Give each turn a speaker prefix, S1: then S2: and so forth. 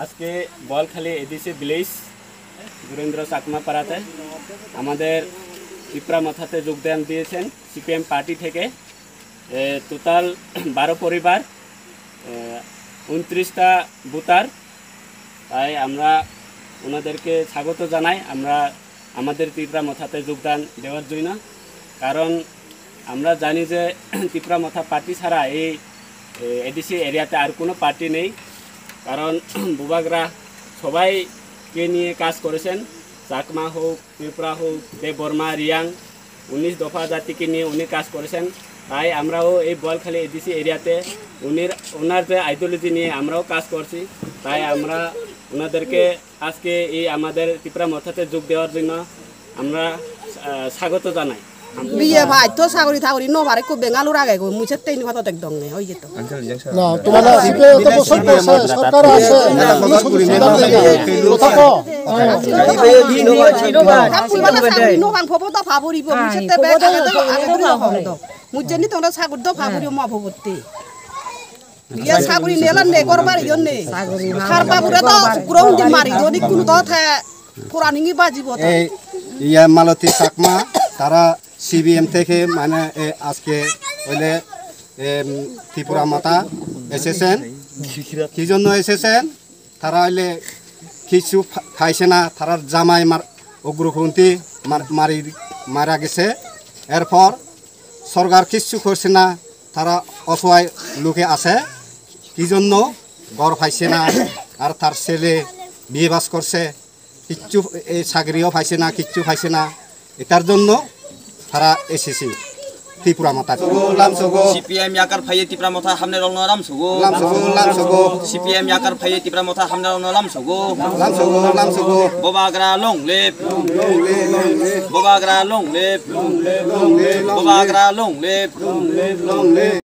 S1: আজকে Balkhali ADC village গুরেন্দ্র Chakma পাড়াতে আমাদের পিপরা মাথাতে যোগদান দিয়েছেন সিপিএম পার্টি থেকে টোটাল 12 পরিবার 29টা ভোটার। তাই আমরা ওনাদেরকে স্বাগত জানাই আমরা আমাদের পিপরা মাথাতে যোগদান দেওয়ার জন্য। কারণ আমরা জানি যে পিপরা মাথা পার্টি ছাড়া এই এডিসি এরিয়াতে আর কোনো পার্টি নেই। কারণ বুবাগরা সবাইকে নিয়ে কাজ করেছেন, চাকমা হোক, পিপরা হোক, দেববর্মা, রিয়াং, 19 দফা জাতিকে নিয়ে উনি কাজ করেছেন। তাই আমরাও এই বলখালী এডিসি এরিয়াতে ওনার যে আইডিওলজি নিয়ে আমরাও কাজ করছি। তাই আমরা ওনাদেরকে আজকে এই আমাদের পিপরা মাথাতে যোগ দেওয়ার জন্য আমরা স্বাগত জানাই।
S2: বিয়ে ভাই তো সাগরি থাগরি নো বারে কো বেঙ্গালুর আগে গো মুছে তেইনি কথা একদম নেই হই যেত
S3: না তোমারা সিপে তো বসত করছে সরকার আছে কথা কো
S2: নো বাং ফবো তো ফাবরিব মুছে তে বে আগে তো হলো মুজেনি তোমরা সাগর তো ফাবরি ম ফবতে বিয়ে সাগরি নেলান নে করবার ইয়নে খার বাবুরে তো গ্রহণ দি মারি দনি কোন তো থা পুরানিঙ্গি বাজিব তো
S4: ইয়া মালতী চাকমা তারা সিবিএম থেকে মানে আজকে হইলে ত্রিপুরা মাতা এসেছেন। কি জন্য এসেছেন? তারা হইলে কিছু খাইছে না, তারা জামাই অগ্রপন্থী মারা গেছে। এরপর সরকার কিছু করছে না, তারা অসহায় লোকে আছে। কি জন্য ঘর পাইছে না, আর তার ছেলে বিয়ে বাস করছে, কিচ্ছু এই চাকরিও পাইছে না, কিচ্ছু পাইছে না। এটার জন্য তারা এসেছে ত্রিপুরা মাতা।
S5: সিপিএম ইয়াকার ফাইয়ে ত্রিপুরা মাথা হামনে রং নাম সুগো সিপিএম ইয়াকার ফাইয়ে ত্রিপুরা মাথা হামনে রং নাম সুগো ববাগরা লং লেপ ববাগরা লং লেপ ববাগরা লং লেপ